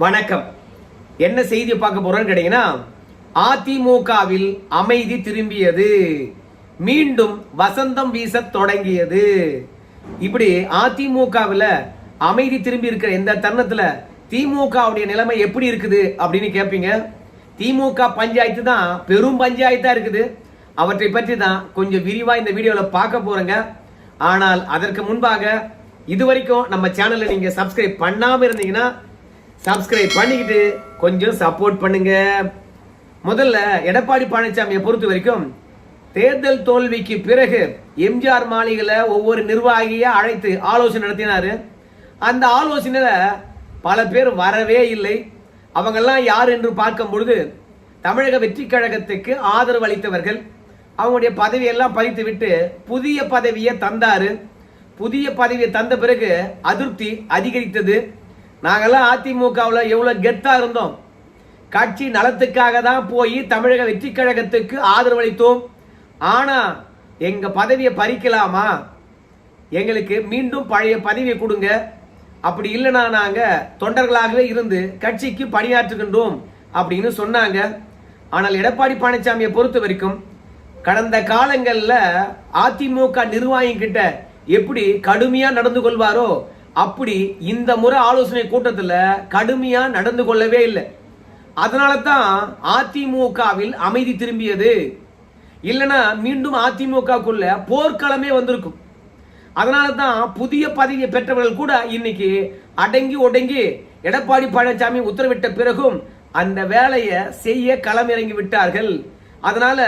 வணக்கம். என்ன செய்தி பார்க்க போறோம்னு கேட்டீங்கன்னா, அதிமுகவில் அமைதி திரும்பியது, மீண்டும் வசந்தம் வீச தொடங்கியது. இப்படி அதிமுகவில் அமைதி திரும்பி இருக்கிற இந்த தருணத்துல திமுகவுடைய நிலைமை எப்படி இருக்குது அப்படின்னு கேட்பீங்க. திமுக பஞ்சாயத்து தான் பெரும் பஞ்சாயத்தா இருக்குது. அவற்றை பற்றி தான் கொஞ்சம் விரிவா இந்த வீடியோவில் பார்க்க போறேங்க. ஆனால் அதற்கு முன்பாக இதுவரைக்கும் நம்ம சேனலை நீங்க சப்ஸ்கிரைப் பண்ணாம இருந்தீங்கன்னா சப்ஸ்கிரைப் பண்ணிக்கிட்டு கொஞ்சம் சப்போர்ட் பண்ணுங்க. முதல்ல எடப்பாடி பழனிசாமியை பொறுத்த வரைக்கும் தேர்தல் தோல்விக்கு பிறகு எம்ஜிஆர் மாளிகையில் ஒவ்வொரு நிர்வாகியை அழைத்து ஆலோசனை நடத்தினாரு. அந்த ஆலோசனையில பல பேர் வரவே இல்லை. அவங்கெல்லாம் யார் என்று பார்க்கும் பொழுது தமிழக வெற்றி கழகத்துக்கு ஆதரவு அளித்தவர்கள். அவங்களுடைய பதவியெல்லாம் பறித்து விட்டு புதிய பதவியை தந்தாரு. புதிய பதவியை தந்த பிறகு அதிருப்தி அதிகரித்தது. நாங்கெல்லாம் அதிமுகவில் எவ்வளவு கெத்தா இருந்தோம், கட்சி நலத்துக்காக தான் போய் தமிழக வெற்றி கழகத்துக்கு ஆதரவு அளித்தோம். ஆனா எங்க பதவியை பறிக்கலாமா, எங்களுக்கு மீண்டும் பழைய பதவியை கொடுங்க, அப்படி இல்லைன்னா நாங்க தொண்டர்களாகவே இருந்து கட்சிக்கு பணியாற்றுகின்றோம் அப்படின்னு சொன்னாங்க. ஆனால் எடப்பாடி பழனிசாமியை பொறுத்த வரைக்கும் கடந்த காலங்களில் அதிமுக நிர்வாகிகிட்ட எப்படி கடுமையா நடந்து கொள்வாரோ அப்படி இந்த முறை ஆலோசனை கூட்டத்தில் கடுமையா நடந்து கொள்ளவே இல்லை. அதனால தான் அதிமுகவில் அமைதி திரும்பியது. இல்லைன்னா மீண்டும் அதிமுகக்குள்ள போர்க்களமே வந்திருக்கும். அதனால தான் புதிய பதவியை பெற்றவர்கள் கூட இன்னைக்கு அடங்கி ஒடங்கி எடப்பாடி பழனிசாமி உத்தரவிட்ட பிறகும் அந்த வேலையை செய்ய களமிறங்கி விட்டார்கள். அதனால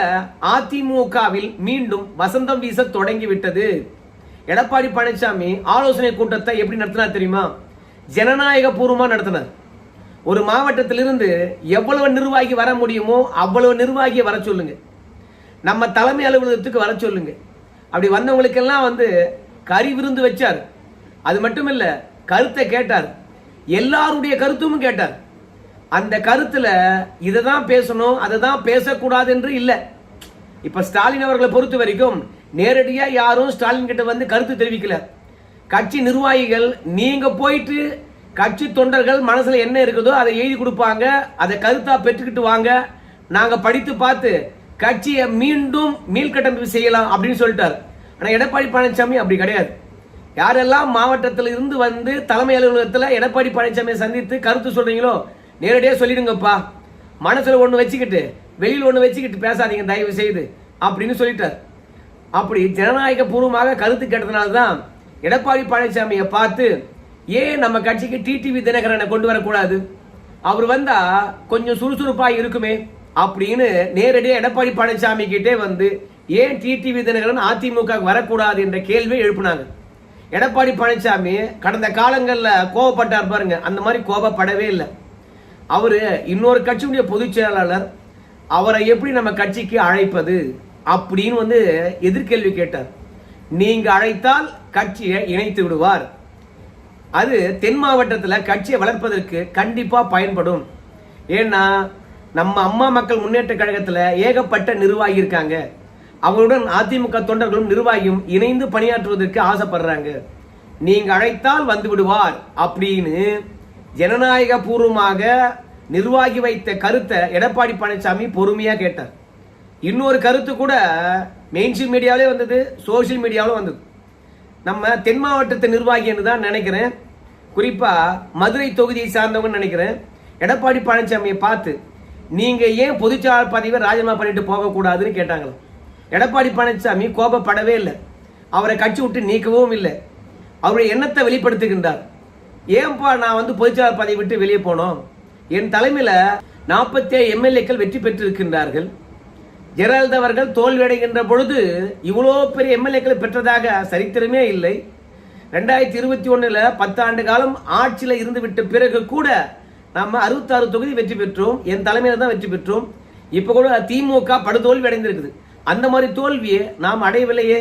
அதிமுகவில் மீண்டும் வசந்தம் வீச தொடங்கி விட்டது. எடப்பாடி பழனிசாமி ஆலோசனை கூட்டத்தை எப்படி நடத்தினார் தெரியுமா? ஜனநாயக பூர்வமா நடத்தினார். ஒரு மாவட்டத்திலிருந்து எவ்வளவு நிர்வாகி வர முடியுமோ அவ்வளவு நிர்வாகியை வர சொல்லுங்க, நம்ம தலைமை அலுவலகத்துக்கு வர சொல்லுங்க. அப்படி வந்தவங்களுக்கெல்லாம் கறி விருந்து வச்சார். அது மட்டும் இல்ல, கருத்தை கேட்டார். எல்லாருடைய கருத்தும் கேட்டார். அந்த கருத்துல இதை தான் பேசணும், அதை தான் பேசக்கூடாது என்று இல்லை. இப்ப ஸ்டாலின் அவர்களை பொறுத்த வரைக்கும் நேரடியா யாரும் ஸ்டாலின் கிட்ட கருத்து தெரிவிக்கல. கட்சி நிர்வாகிகள் நீங்க போயிட்டு கட்சி தொண்டர்கள் மனசுல என்ன இருக்குதோ அதை எழுதி கொடுப்பாங்க, அதை கருத்தா பெற்றுக்கிட்டு வாங்க, நாங்க படித்து பார்த்து கட்சியை மீண்டும் மீள்கட்டமைப்பு செய்யலாம் அப்படின்னு சொல்லிட்டார். ஆனா எடப்பாடி பழனிசாமி அப்படி கிடையாது. யாரெல்லாம் மாவட்டத்தில் இருந்து தலைமை அலுவலகத்தில் எடப்பாடி பழனிசாமியை சந்தித்து கருத்து சொல்றீங்களோ நேரடியா சொல்லிடுங்கப்பா, மனசுல ஒண்ணு வச்சுக்கிட்டு வெளியில் ஒண்ணு வச்சுக்கிட்டு பேசாதீங்க தயவு செய்து அப்படின்னு சொல்லிட்டார். அப்படி ஜனநாயக பூர்வமாக கருத்து கேட்டதுனால்தான் எடப்பாடி பழனிசாமியை பார்த்து ஏன் நம்ம கட்சிக்கு டிடிவி தினகரனை கொண்டு வரக்கூடாது, அவர் வந்தா கொஞ்சம் சுறுசுறுப்பா இருக்குமே அப்படின்னு நேரடியாக எடப்பாடி பழனிசாமி கிட்டே ஏன் டிடிவி தினகரன் அதிமுக வரக்கூடாது என்ற கேள்வியை எழுப்பினாங்க. எடப்பாடி பழனிசாமி கடந்த காலங்களில் கோபப்பட்டார் பாருங்க, அந்த மாதிரி கோபப்படவே இல்லை. அவரு இன்னொரு கட்சியுடைய பொதுச் செயலாளர், அவரை எப்படி நம்ம கட்சிக்கு அழைப்பது அப்படின்னு எதிர்கேள்வி கேட்டார். நீங்க அழைத்தால் கட்சியை இணைத்து விடுவார், அது தென் மாவட்டத்தில் கட்சியை வளர்ப்பதற்கு கண்டிப்பா பயன்படும். ஏன்னா நம்ம அம்மா மக்கள் முன்னேற்ற கழகத்தில் ஏகப்பட்ட நிர்வாகி இருக்காங்க, அவங்களுடன் அதிமுக தொண்டர்களும் நிர்வாகியும் இணைந்து பணியாற்றுவதற்கு ஆசைப்படுறாங்க, நீங்க அழைத்தால் வந்து விடுவார் அப்படின்னு ஜனநாயக பூர்வமாக நிர்வாகி வைத்த கருத்தை எடப்பாடி பழனிசாமி பொறுமையா கேட்டார். இன்னொரு கருத்து கூட மெயின்ஸ்ட்ரீம் மீடியாவிலே வந்தது, சோசியல் மீடியாவிலும் வந்தது. நம்ம தென் மாவட்டத்தை நிர்வாகி என்று தான் நினைக்கிறேன், குறிப்பா மதுரை தொகுதியை சார்ந்தவங்க நினைக்கிறேன். எடப்பாடி பழனிசாமியை பார்த்து நீங்க ஏன் பொதுச்செயலாளர் பதவியை ராஜினாமா பண்ணிட்டு போகக்கூடாதுன்னு கேட்டாங்களா. எடப்பாடி பழனிசாமி கோபப்படவே இல்லை, அவரை கட்சி விட்டு நீக்கவும் இல்லை. அவருடைய எண்ணத்தை வெளிப்படுத்துகின்றார். ஏன்பா நான் பொதுச்செயலாளர் பதவி விட்டு வெளியே போனோம், என் தலைமையில 47 எம்எல்ஏக்கள் வெற்றி பெற்றிருக்கின்றார்கள். ஜெயலலிதா அவர்கள் தோல்வி அடைகின்ற பொழுது இவ்வளோ பெரிய எம்எல்ஏக்களை பெற்றதாக சரித்திரமே இல்லை. 2021 10 ஆண்டு காலம் ஆட்சியில் இருந்து விட்ட பிறகு கூட நம்ம 66 தொகுதி வெற்றி பெற்றோம், என் தலைமையில தான் வெற்றி பெற்றோம். இப்ப கூட திமுக படுதோல்வி அடைந்திருக்குது. அந்த மாதிரி தோல்வியை நாம் அடையவில்லையே.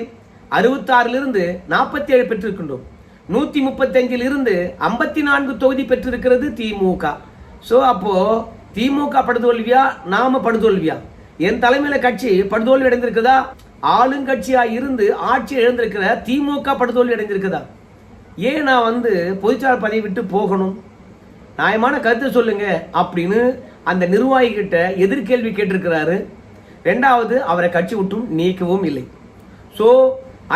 66 47 பெற்றிருக்கின்றோம், 135 54 தொகுதி பெற்றிருக்கிறது திமுக. சோ அப்போ திமுக படுதோல்வியா நாம படுதோல்வியா? என் தலைமையில கட்சி படுதோல்வி அடைந்திருக்குதா, ஆளுங்கட்சியா இருந்து ஆட்சி இழந்திருக்கிற திமுக படுதோல்வி அடைந்திருக்குதா? ஏன் நான் பொதுச்சாளர் பதவி விட்டு போகணும்? நியாயமான கருத்தை சொல்லுங்க அப்படின்னு அந்த நிர்வாகி கிட்ட எதிர்கேள்வி கேட்டிருக்கிறாரு. ரெண்டாவது, அவரை கட்சி விட்டும் நீக்கவும் இல்லை. ஸோ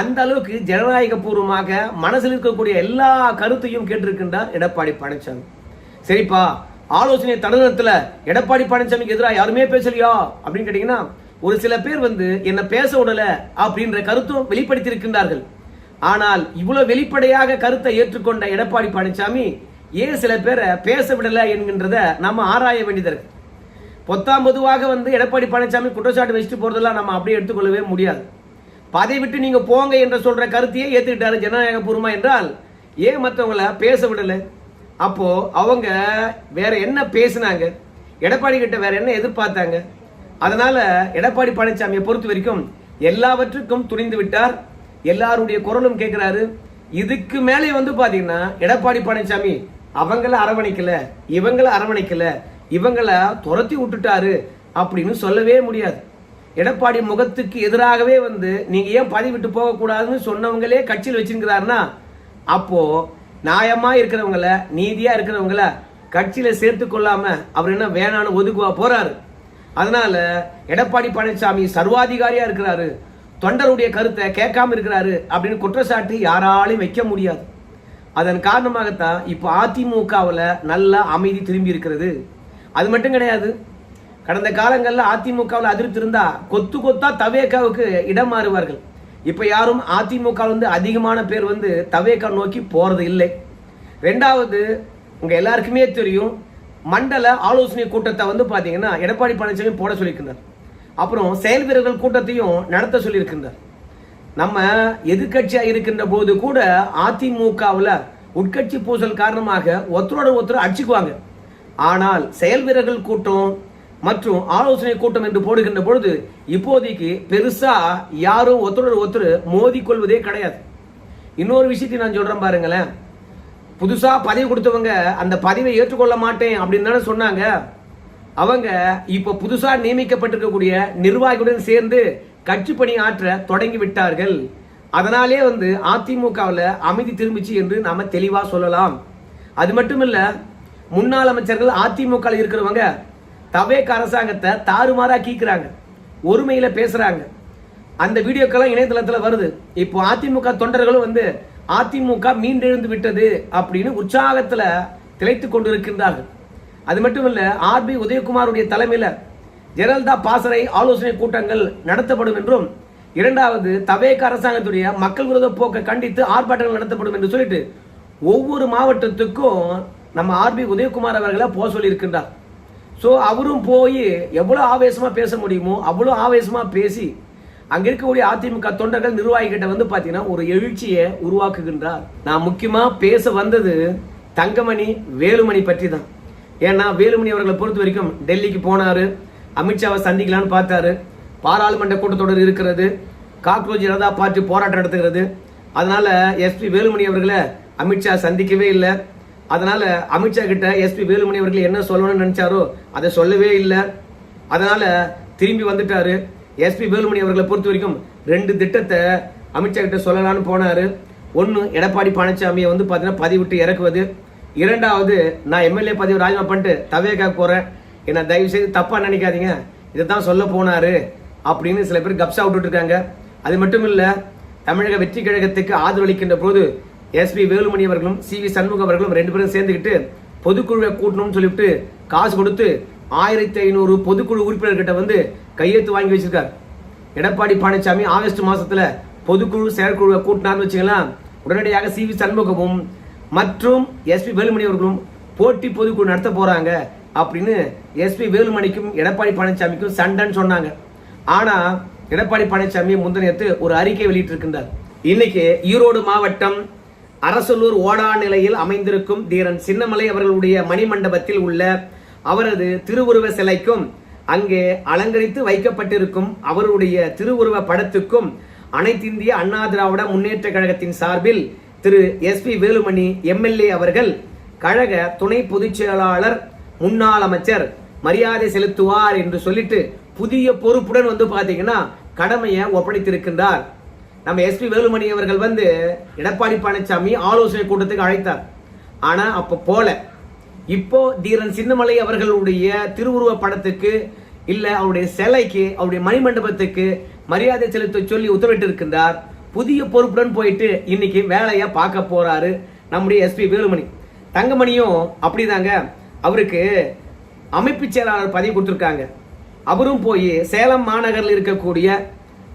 அந்த அளவுக்கு ஜனநாயக பூர்வமாக மனசில் இருக்கக்கூடிய எல்லா கருத்தையும் கேட்டிருக்கின்றார் எடப்பாடி பழனிசாமி. சரிப்பா, ஆலோசனை தருணத்துல எடப்பாடி பழனிசாமிக்கு எதிராக யாருமே பேசலையா அப்படின்னு கேட்டீங்கன்னா, ஒரு சில பேர் என்ன பேச விடல அப்படின்ற கருத்தும் வெளிப்படுத்தி இருக்கின்றார்கள். ஆனால் இவ்வளவு வெளிப்படையாக கருத்தை ஏற்றுக்கொண்ட எடப்பாடி பழனிசாமி ஏன் சில பேரை பேச விடல என்கின்றத நம்ம ஆராய வேண்டியது இருக்கு. பொத்தாம் பொதுவாக எடப்பாடி பழனிசாமி குற்றச்சாட்டு வச்சுட்டு போறதெல்லாம் நம்ம அப்படியே எடுத்துக்கொள்ளவே முடியாது. பதவி விட்டு நீங்க போங்க என்று சொல்ற கருத்தையே ஏத்துக்கிட்டாரு ஜனநாயக பூர்வமா என்றால் ஏன் மற்றவங்களை பேச விடல? அப்போ அவங்க வேற என்ன பேசினாங்க, எடப்பாடி கிட்ட வேற என்ன எதிர்பார்த்தாங்க? அதனால எடப்பாடி பழனிசாமியை பொறுத்த வரைக்கும் எல்லாவற்றுக்கும் துணிந்து விட்டார். எல்லாருடைய குரலும் கேட்கிறாரு. இதுக்கு மேலே பாத்தீங்கன்னா எடப்பாடி பழனிசாமி அவங்கள அரவணைக்கல, இவங்கள அரவணைக்கல, இவங்கள துரத்தி விட்டுட்டாரு அப்படின்னு சொல்லவே முடியாது. எடப்பாடி முகத்துக்கு எதிராகவே நீங்க ஏன் பதவி விட்டு போக கூடாதுன்னு சொன்னவங்களே கட்சியில் வச்சிருக்கிறாருன்னா, அப்போ நியாயமா இருக்கிறவங்கள, நீதியா இருக்கிறவங்கள கட்சியில சேர்த்து கொள்ளாம அவர் என்ன வேணான்னு ஒதுக்குவா போறாரு. அதனால எடப்பாடி பழனிசாமி சர்வாதிகாரியா இருக்கிறாரு, தொண்டருடைய கருத்தை கேட்காம இருக்கிறாரு அப்படின்னு குற்றச்சாட்டு யாராலையும் வைக்க முடியாது. அதன் காரணமாகத்தான் இப்போ அதிமுகவில் நல்ல அமைதி திரும்பி இருக்கிறது. அது மட்டும் கிடையாது, கடந்த காலங்களில் அதிமுகவில் அதிருப்தி இருந்தா கொத்து கொத்தா தவேகாவுக்கு இடம் மாறுவார்கள். இப்ப யாரும் அதிமுக அதிகமான பேர் தவேகா நோக்கி போறது இல்லை. ரெண்டாவது, உங்க எல்லாருக்குமே தெரியும், மண்டல ஆலோசனை கூட்டத்தை பாத்தீங்கன்னா எடப்பாடி பழனிசாமி போட சொல்லியிருக்கிறார். அப்புறம் செயல் வீரர்கள் கூட்டத்தையும் நடத்த சொல்லியிருக்கின்றார். நம்ம எதிர்கட்சியா இருக்கின்ற போது கூட அதிமுகவில் உட்கட்சி பூசல் காரணமாக ஒருத்தரோட ஒருத்தர் அடிச்சுக்குவாங்க. ஆனால் செயல் வீரர்கள் கூட்டம் மற்றும் ஆலோசனை கூட்டம் என்று போடுகின்ற பொழுது இப்போதைக்கு பெருசா யாரும் ஒருத்தரோட ஒருத்தர் மோதி கொள்வதே கிடையாது. இன்னொரு விஷயத்தை நான் சொல்றேன் பாருங்களேன். புதுசா பதவி கொடுத்தவங்க அந்த பதவியை ஏற்றுக்கொள்ள மாட்டேன் அப்படின்னு தானே சொன்னாங்க. அவங்க இப்ப புதுசா நியமிக்கப்பட்டிருக்கக்கூடிய நிர்வாகிகளுடன் சேர்ந்து கட்சி பணி ஆற்ற தொடங்கி விட்டார்கள். அதனாலே அதிமுகவில் அமைதி திரும்பிச்சு என்று நாம தெளிவா சொல்லலாம். அது மட்டுமில்ல, முன்னாள் அமைச்சர்கள் அதிமுக இருக்கிறவங்க தவேக அரசாங்கத்தை தாறுமாறா கீக்குறாங்க, ஒருமையில பேசுறாங்க. அந்த வீடியோக்கெல்லாம் இணையதளத்தில் வருது. இப்போ அதிமுக தொண்டர்களும் அதிமுக மீண்டெழுந்து விட்டது அப்படின்னு உற்சாகத்துல திளைத்துக் கொண்டிருக்கின்றார்கள். அது மட்டுமல்ல, ஆர்பி உதயகுமாருடைய தலைமையில ஜெயலலிதா பாசறை ஆலோசனை கூட்டங்கள் நடத்தப்படும் என்றும், இரண்டாவது தவேக அரசாங்கத்துடைய மக்கள் விரோத போக்கை கண்டித்து ஆர்ப்பாட்டங்கள் நடத்தப்படும் என்று சொல்லிட்டு ஒவ்வொரு மாவட்டத்துக்கும் நம்ம ஆர்பி உதயகுமார் அவர்களை போக சொல்லி இருக்கின்றார். ஸோ அவரும் போய் எவ்வளோ ஆவேசமா பேச முடியுமோ அவ்வளோ ஆவேசமா பேசி அங்க இருக்கக்கூடிய அதிமுக தொண்டர்கள் நிர்வாகிகிட்ட பார்த்தீங்கன்னா ஒரு எழுச்சியை உருவாக்குகின்றார். நான் முக்கியமா பேச வந்தது தங்கமணி வேலுமணி பற்றி தான். ஏன்னா வேலுமணி அவர்களை பொறுத்த வரைக்கும் டெல்லிக்கு போனாரு, அமித்ஷாவை சந்திக்கலான்னு பார்த்தாரு. பாராளுமன்ற கூட்டத்தொடர் இருக்கிறது, காக்ரோச் ஜனதா பார்ட்டி போராட்டம் நடத்துகிறது. அதனால எஸ்பி வேலுமணி அவர்களை அமித்ஷா சந்திக்கவே இல்லை. அதனால அமித்ஷா கிட்ட எஸ்பி வேலுமணி அவர்கள் என்ன சொல்லணும்னு நினைச்சாரோ அதை சொல்லவே இல்லை. அதனால திரும்பி வந்துட்டாரு. எஸ்பி வேலுமணி அவர்களை பொறுத்த வரைக்கும் 2 திட்டத்தை அமித்ஷா கிட்ட சொல்லலான்னு போனாரு. ஒன்னு, எடப்பாடி பழனிசாமியை பாத்தீங்கன்னா பதவி விட்டு இறக்குவது. இரண்டாவது, நான் எம்எல்ஏ பதவி ராஜினாமா பண்ணிட்டு தவேகா போறேன், என்ன தயவு செய்து தப்பா நினைக்காதீங்க, இதைத்தான் சொல்ல போனாரு அப்படின்னு சில பேர் கப்ஸா விட்டுட்டு இருக்காங்க. அது மட்டும் இல்ல, தமிழக வெற்றி கழகத்துக்கு ஆதரவளிக்கின்ற போது எஸ்பி வேலுமணி அவர்களும் சி.வி. சண்முகம் அவர்களும் 2 பேரும் சேர்ந்துக்கிட்டு பொதுக்குழுவை கூட்டணும்னு சொல்லிட்டு காசு கொடுத்து 1500 பொதுக்குழு உறுப்பினர்கிட்ட கையெழுத்து வாங்கி வச்சிருக்காரு. எடப்பாடி பழனிசாமி ஆகஸ்ட் மாசத்துல பொதுக்குழு செயற்குழுவை கூட்டினார்னு வச்சுக்கலாம், உடனடியாக சி.வி. சண்முகமும் மற்றும் எஸ்பி வேலுமணி அவர்களும் போட்டி பொதுக்குழு நடத்த போறாங்க அப்படின்னு எஸ்பி வேலுமணிக்கும் எடப்பாடி பழனிசாமிக்கும் சண்டைன்னு சொன்னாங்க. ஆனா எடப்பாடி பழனிசாமி முந்தனையத்து ஒரு அறிக்கை வெளியிட்டிருக்கின்றார். இன்னைக்கு ஈரோடு மாவட்டம் அரசலூர் ஓடா நிலையில் அமைந்திருக்கும் தீரன் சின்னமலை அவர்களுடைய மணிமண்டபத்தில் உள்ள அவரது திருவுருவ சிலைக்கும் அங்கே அலங்கரித்து வைக்கப்பட்டிருக்கும் அவருடைய திருவுருவ படத்துக்கும் அனைத்திந்திய அண்ணா திராவிட முன்னேற்ற கழகத்தின் சார்பில் திரு எஸ்பி வேலுமணி எம்எல்ஏ அவர்கள் கழக துணை பொதுச் செயலாளர் முன்னாள் அமைச்சர் மரியாதை செலுத்துவார் என்று சொல்லிட்டு புதிய பொறுப்புடன் பாத்தீங்கன்னா கடமையை ஒப்படைத்திருக்கின்றார். நம்ம எஸ்பி வேலுமணி அவர்கள் எடப்பாடி பழனிசாமி ஆலோசனை கூட்டத்துக்கு அழைத்தார். ஆனா அப்ப போல இப்போ தீரன் சின்னமலை அவர்களுடைய திருவுருவ படத்துக்கு இல்ல அவருடைய சிலைக்கு அவருடைய மணிமண்டபத்துக்கு மரியாதை செலுத்த சொல்லி உத்தரவிட்டு இருக்கின்றார். புதிய பொறுப்புடன் போயிட்டு இன்னைக்கு வேலையை பார்க்க போறாரு நம்முடைய எஸ்பி வேலுமணி. தங்கமணியும் அப்படிதாங்க, அவருக்கு அமைப்பு செயலாளர் பதவி கொடுத்துருக்காங்க. அவரும் போய் சேலம் மாநகரில் இருக்கக்கூடிய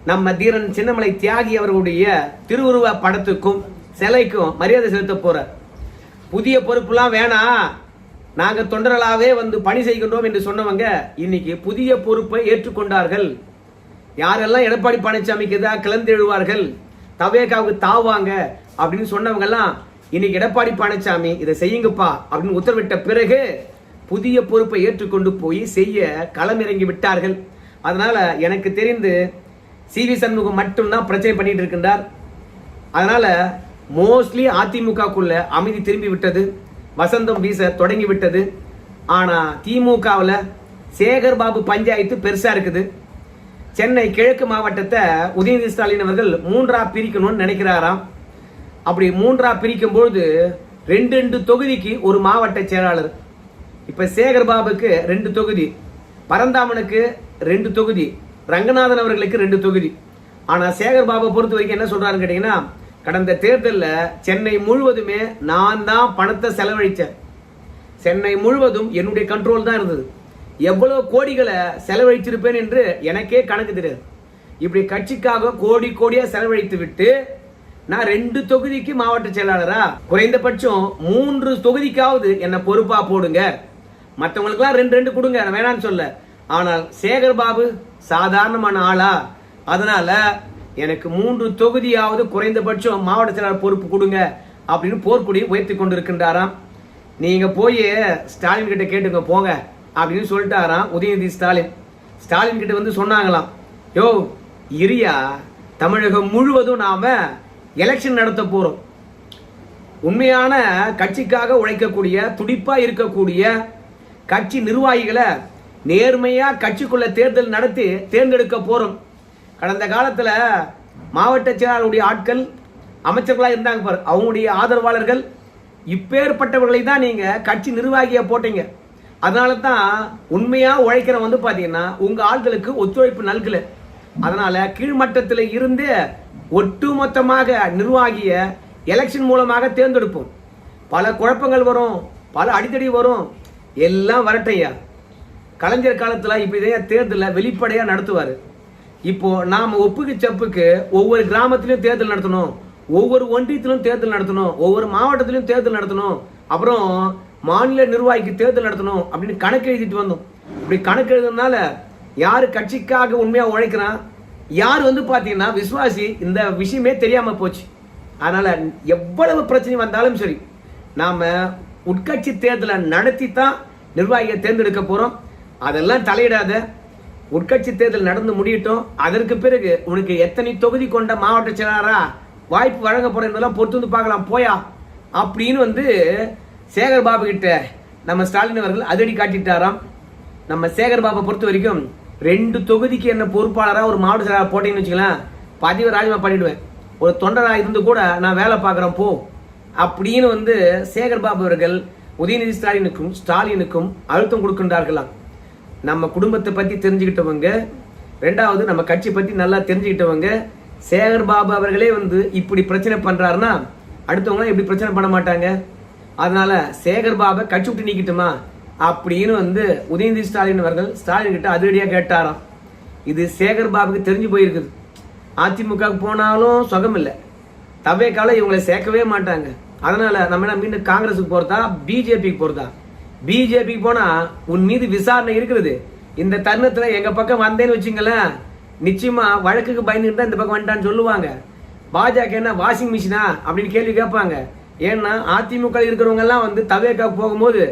நம்ம தீரன் சின்னமலை தியாகி அவர்களுடைய திருவுருவ படத்துக்கும் சிலைக்கும் மரியாதை செலுத்த போறார். புதிய பொறுப்புலாம் வேணாம், நாங்க தொண்டர்களாவே வந்து பணி செய்கின்றோம் என்று சொன்னவங்க இன்னைக்கு புதிய பொறுப்பை ஏற்றுக்கொண்டார்கள். யாரெல்லாம் எடப்பாடி பழனிசாமிக்கு எதிராக கிளர்ந்து எழுவார்கள், தவேகாவுக்கு தாவாங்க அப்படின்னு சொன்னவங்க எல்லாம் இன்னைக்கு எடப்பாடி பழனிசாமி இதை செய்யுங்கப்பா அப்படின்னு உத்தரவிட்ட பிறகு புதிய பொறுப்பை ஏற்றுக்கொண்டு போய் செய்ய களமிறங்கி விட்டார்கள். அதனால எனக்கு தெரிந்து CV சண்முகம் மட்டும்தான் பிரச்சனை பண்ணிட்டு இருக்கின்றார். அதனால மோஸ்ட்லி அதிமுகக்குள்ள அமைதி திரும்பி விட்டது, வசந்தம் வீச தொடங்கி விட்டது. ஆனா திமுகவில் சேகர் பாபு பஞ்சாயத்து பெருசா இருக்குது. சென்னை கிழக்கு மாவட்டத்தை உதயநிதி ஸ்டாலின் அவர்கள் 3ஆ பிரிக்கணும்னு நினைக்கிறாராம். அப்படி 3ஆ பிரிக்கும் பொழுது 2 தொகுதிக்கு ஒரு மாவட்ட செயலாளர். இப்ப சேகர் பாபுக்கு 2 தொகுதி, பரந்தாமனுக்கு 2 தொகுதி, ரங்கநாதன் அவர்களுக்கு 2 தொகுதி. ஆனா சேகர் பாபு பொறுத்த வரைக்கும் என்ன சொல்றாருன்னு கேட்டீங்கன்னா, கடந்த தேர்தலில் சென்னை முழுவதுமே நான் தான் பணத்தை செலவழிச்சேன், சென்னை முழுவதும் என்னுடைய கண்ட்ரோல் தான் இருந்தது, எவ்வளவு கோடிகளை செலவழிச்சிருப்பேன் என்று எனக்கே கணக்கு தெரியாது. இப்படி கட்சிக்காக கோடி கோடியா செலவழித்து விட்டு நான் 2 தொகுதிக்கு மாவட்ட செயலாளரா, குறைந்தபட்சம் 3 தொகுதிக்காவது என்ன பொறுப்பா போடுங்க, மற்றவங்களுக்குலாம் 2 கொடுங்க, வேணான்னு சொல்ல. ஆனால் சேகர் பாபு சாதாரணமான ஆளா, அதனால எனக்கு 3 தொகுதியாவது குறைந்தபட்சம் மாவட்ட செயலாளர் பொறுப்பு கொடுங்க அப்படின்னு போர்க்குடி உயர்த்தி கொண்டிருக்கின்றாராம். நீங்க போய் ஸ்டாலின் கிட்ட கேட்டுங்க போங்க அப்படின்னு சொல்லிட்டாராம் உதயநிதி ஸ்டாலின். ஸ்டாலின் கிட்ட வந்து சொன்னாங்களாம், யோ இரியா, தமிழகம் முழுவதும் நாம எலெக்ஷன் நடத்த போறோம், உண்மையான கட்சிக்காக உழைக்கக்கூடிய துடிப்பா இருக்கக்கூடிய கட்சி நிர்வாகிகளை நேர்மையா கட்சிக்குள்ள தேர்தல் நடத்தி தேர்ந்தெடுக்க போறோம். கடந்த காலத்துல மாவட்ட செயலாளருடைய ஆட்கள் அமைச்சர்களா இருந்தாங்க பாரு, அவங்களுடைய ஆதரவாளர்கள் இப்பேற்பட்டவர்களை தான் நீங்க கட்சி நிர்வாகியா போட்டீங்க. அதனால தான் உண்மையா உழைக்கிற வந்து பாத்தீங்கன்னா உங்க ஆட்களுக்கு ஒத்துழைப்பு நல்கல. அதனால கீழ்மட்டத்தில் இருந்து ஒட்டுமொத்தமாக நிர்வாகிய எலெக்ஷன் மூலமாக தேர்ந்தெடுப்போம். பல குழப்பங்கள் வரும், பல அடித்தடி வரும், எல்லாம் வரட்டையா. கலைஞர் காலத்துல இப்ப தேர்தலை வெளிப்படையா நடத்துவாரு. இப்போ நாம ஒப்புக்கு சப்புக்கு ஒவ்வொரு கிராமத்திலும் தேர்தல் நடத்தணும், ஒவ்வொரு ஒன்றியத்திலும் தேர்தல் நடத்தணும், ஒவ்வொரு மாவட்டத்திலும் தேர்தல் நடத்தணும், அப்புறம் மாநில நிர்வாகிக்கு தேர்தல் நடத்தணும் அப்படின்னு கணக்கு எழுதிட்டு வந்தோம். இப்படி கணக்கு எழுதுனால யாரு கட்சிக்காக உண்மையா உழைக்கிறான், யார் வந்து பாத்தீங்கன்னா விசுவாசி, இந்த விஷயமே தெரியாம போச்சு. அதனால எவ்வளவு பிரச்சனை வந்தாலும் சரி, நாம உட்கட்சி தேர்தலை நடத்தி தான் நிர்வாகியை தேர்ந்தெடுக்க போறோம். அதெல்லாம் தலையிடாத, உட்கட்சி தேர்தல் நடந்து முடியட்டும், அதற்கு பிறகு உனக்கு எத்தனை தொகுதி கொண்ட மாவட்ட செயலாளரா வாய்ப்பு வழங்க போறதெல்லாம் பொறுத்து வந்து பார்க்கலாம் போயா அப்படின்னு வந்து சேகர் பாபு கிட்ட நம்ம ஸ்டாலின் அவர்கள் அதிரடி காட்டிட்டாராம். நம்ம சேகர் பாபை பொறுத்த வரைக்கும் 2 தொகுதிக்கு என்ன பொறுப்பாளரா ஒரு மாவட்ட செயலாளர் போட்டீங்கன்னு வச்சுக்கலாம், பதிவு ராஜினாமா பண்ணிடுவேன், ஒரு தொண்டரா இருந்து கூட நான் வேலை பார்க்குறேன் போ அப்படின்னு வந்து சேகர் பாபு அவர்கள் உதயநிதி ஸ்டாலினுக்கும் அழுத்தம் கொடுக்கின்றார்களாம். நம்ம குடும்பத்தை பத்தி தெரிஞ்சுக்கிட்டவங்க, 2வது நம்ம கட்சி பத்தி நல்லா தெரிஞ்சுக்கிட்டவங்க, சேகர் பாபு அவர்களே வந்து இப்படி பிரச்சனை பண்றாருன்னா அடுத்தவங்க இப்படி பிரச்சனை பண்ண மாட்டாங்க. அதனால சேகர் பாபை கட்சி விட்டு நீக்கிட்டுமா அப்படின்னு வந்து உதயநிதி ஸ்டாலின் அவர்கள் ஸ்டாலின் கிட்ட அதிரடியா கேட்டாராம். இது சேகர் பாபுக்கு தெரிஞ்சு போயிருக்குது. அதிமுக போனாலும் சுகம் இல்லை, தவேகால இவங்களை சேர்க்கவே மாட்டாங்க. அதனால நம்ம என்ன மீண்டும் காங்கிரஸுக்கு போறதா பிஜேபிக்கு போறதா? பிஜேபிக்கு போனா உன் மீது விசாரணை இருக்கிறது. இந்த தருணத்துல எங்க பக்கம் வந்தேன்னு வச்சுங்களேன், நிச்சயமா வழக்குக்கு பயந்துட்டு தான் இந்த பக்கம் வந்துட்டான்னு சொல்லுவாங்க. பாஜக என்ன வாஷிங் மிஷினா அப்படின்னு கேள்வி கேட்பாங்க. ஏன்னா அதிமுக இருக்கிறவங்க எல்லாம் வந்து தவேகா போகும்போது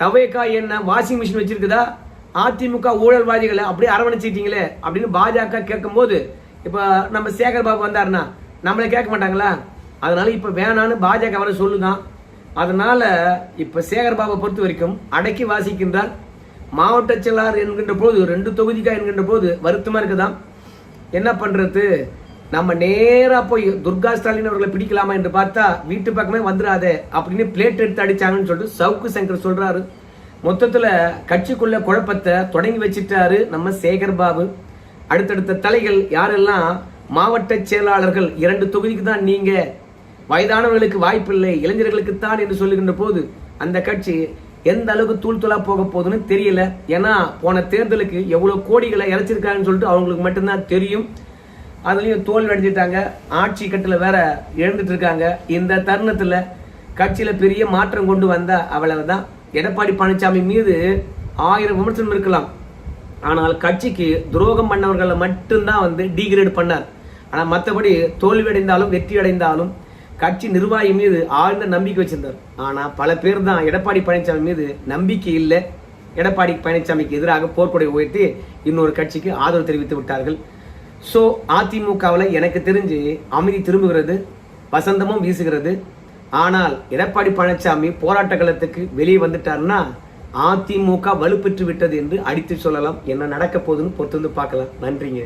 தவேகா என்ன வாஷிங் மிஷின் வச்சிருக்குதா, அதிமுக ஊழல்வாதிகளை அப்படியே அரவணைச்சிட்டீங்களே அப்படின்னு பாஜக கேட்கும் போது, இப்ப நம்ம சேகர் பாபு வந்தாருன்னா நம்மளை கேட்க மாட்டாங்களா? அதனால இப்ப வேணான்னு பாஜக அவரை சொல்லுதான். அதனால இப்ப சேகர் பாபை பொறுத்த வரைக்கும் அடக்கி வாசிக்கின்றார். மாவட்ட செயலாளர் என்கின்ற போது 2 தொகுதிக்கா என்கின்ற போது வருத்தமா இருக்குதான். என்ன பண்றது, நம்ம நேரா போய் துர்கா ஸ்டாலின் அவர்களை பிடிக்கலாமா என்று பார்த்தா வீட்டு பக்கமே வந்துடாதே அப்படின்னு பிளேட் எடுத்து அடிச்சாங்கன்னு சொல்லிட்டு சவுக்கு சங்கர் சொல்றாரு. மொத்தத்துல கட்சிக்குள்ள குழப்பத்தை தொடங்கி வச்சிட்டாரு நம்ம சேகர் பாபு. அடுத்தடுத்த தலைகள் யாரெல்லாம் மாவட்ட செயலாளர்கள் 2 தொகுதிக்கு தான் நீங்க, வயதானவர்களுக்கு வாய்ப்பில்லை, இளைஞர்களுக்கு தான் என்று சொல்லுகின்ற போது அந்த கட்சி எந்த அளவுக்கு தூள் தூளா போக போகுதுன்னு தெரியல. ஏன்னா போன தேர்தலுக்கு எவ்வளவு கோடிகளை இறைச்சிருக்காங்கன்னு சொல்லிட்டு அவங்களுக்கு மட்டும்தான் தெரியும். அதுலயும் தோல்வி அடைஞ்சிட்டாங்க, ஆட்சி கட்டில வேற எழுந்துட்டு இருக்காங்க. இந்த தருணத்துல கட்சியில பெரிய மாற்றம் கொண்டு வந்த அவ்வளவுதான். எடப்பாடி பழனிசாமி மீது 1000 விமர்சனம் இருக்கலாம், ஆனால் கட்சிக்கு துரோகம் பண்ணவர்களை மட்டும்தான் டீகிரேட் பண்ணார். ஆனா மற்றபடி தோல்வி அடைந்தாலும் வெற்றி அடைந்தாலும் கட்சி நிர்வாகி மீது ஆழ்ந்த நம்பிக்கை வச்சிருந்தார். ஆனா பல பேர் தான் எடப்பாடி பழனிசாமி மீது நம்பிக்கை இல்லை, எடப்பாடி பழனிசாமிக்கு எதிராக போர்க்கொடை உயர்த்தி இன்னொரு கட்சிக்கு ஆதரவு தெரிவித்து விட்டார்கள். ஸோ அதிமுகவில் எனக்கு தெரிஞ்சு அமைதி திரும்புகிறது, வசந்தமும் வீசுகிறது. ஆனால் எடப்பாடி பழனிசாமி போராட்ட களத்துக்கு வெளியே வந்துட்டாருன்னா அதிமுக வலுப்பெற்று விட்டது என்று அடித்து சொல்லலாம். என்ன நடக்க போகுதுன்னு பொறுத்து பார்க்கலாம். நன்றிங்க.